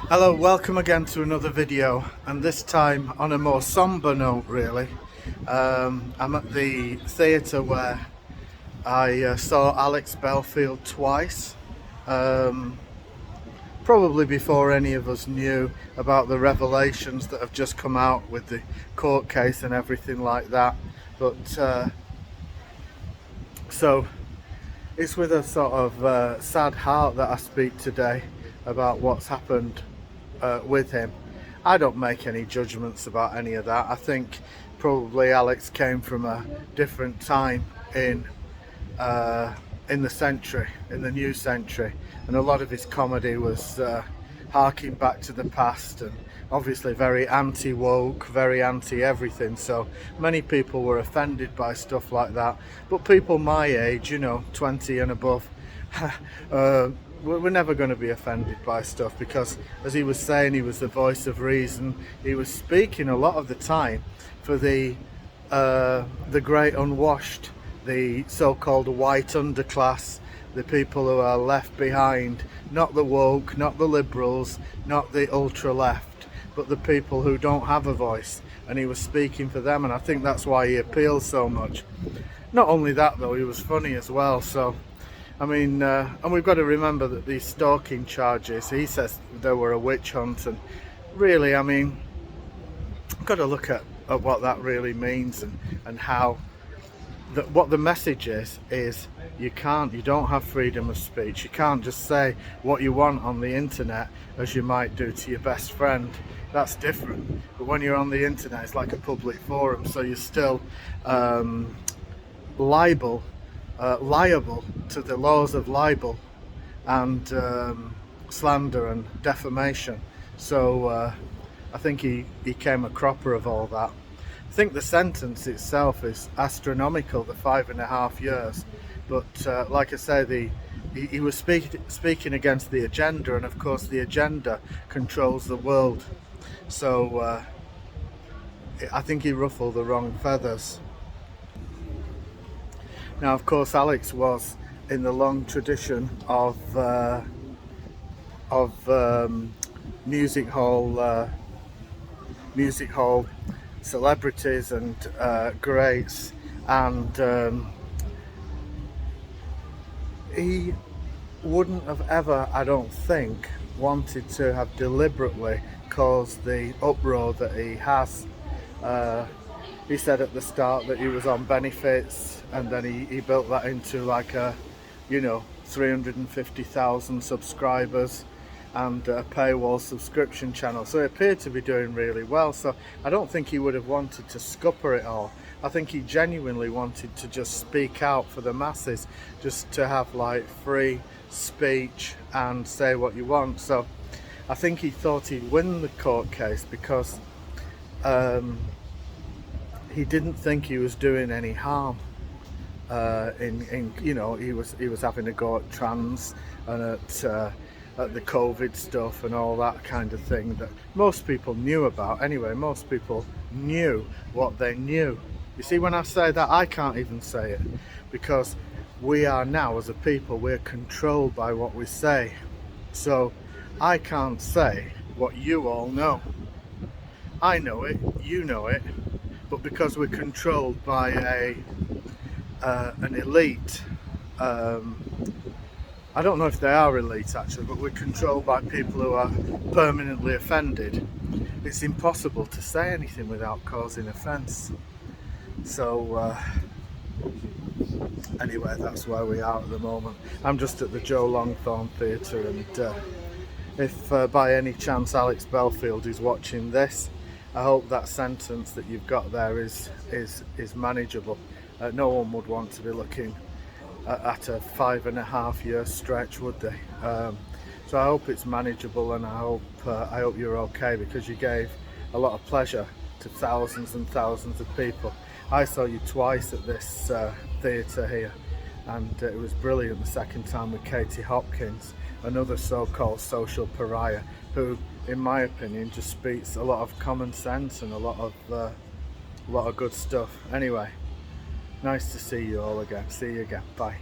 Hello, welcome again to another video, and this time on a more somber note really. I'm at the theatre where I saw Alex Belfield twice, probably before any of us knew about the revelations that have just come out with the court case and everything like that. But so it's with a sort of sad heart that I speak today about what's happened with him. I don't make any judgments about any of that. I think probably Alex came from a different time in the century, in the new century, and a lot of his comedy was harking back to the past, and obviously very anti-woke, very anti-everything, so many people were offended by stuff like that. But people my age, 20 and above, we're never going to be offended by stuff, because as he was saying, he was the voice of reason. He was speaking a lot of the time for the great unwashed, the so-called white underclass, the people who are left behind, not the woke, not the liberals, not the ultra left, but the people who don't have a voice, and he was speaking for them, and I think that's why he appeals so much. Not only that though, he was funny as well. So I mean, and we've got to remember that these stalking charges, he says there were a witch hunt, and really, I mean, I've got to look at what that really means, and how what the message is you don't have freedom of speech. You can't just say what you want on the internet as you might do to your best friend. That's different. But when you're on the internet, it's like a public forum, so you're still liable to the laws of libel and slander and defamation. So I think he came a cropper of all that. I think the sentence itself is astronomical, the 5.5 years. But like I say, he was speaking against the agenda, and of course the agenda controls the world. So I think he ruffled the wrong feathers. Now, of course, Alex was in the long tradition of music hall celebrities and greats, and he wouldn't have ever, I don't think, wanted to have deliberately caused the uproar that he has. He said at the start that he was on benefits, and then he built that into like a 350,000 subscribers and a paywall subscription channel, so he appeared to be doing really well. So I don't think he would have wanted to scupper it all. I think he genuinely wanted to just speak out for the masses, just to have like free speech and say what you want. So I think he thought he'd win the court case because he didn't think he was doing any harm. He was having a go at trans and at the COVID stuff and all that kind of thing that most people knew about anyway. Most people knew what they knew. You see, when I say that, I can't even say it, because we are now, as a people, we're controlled by what we say. So I can't say what you all know. I know it, you know it, but because we're controlled by an elite, I don't know if they are elite actually, but we're controlled by people who are permanently offended. It's impossible to say anything without causing offence. So anyway, that's where we are at the moment. I'm just at the Joe Longthorne Theatre, and if by any chance Alex Belfield is watching this, I hope that sentence that you've got there is manageable. No one would want to be looking at a 5.5 year stretch, would they? So I hope it's manageable, and I hope you're okay, because you gave a lot of pleasure to thousands and thousands of people. I saw you twice at this theatre here, and it was brilliant the second time with Katie Hopkins, another so-called social pariah who, in my opinion, just speaks a lot of common sense and a lot of good stuff. Anyway, nice to see you all again. See you again. Bye.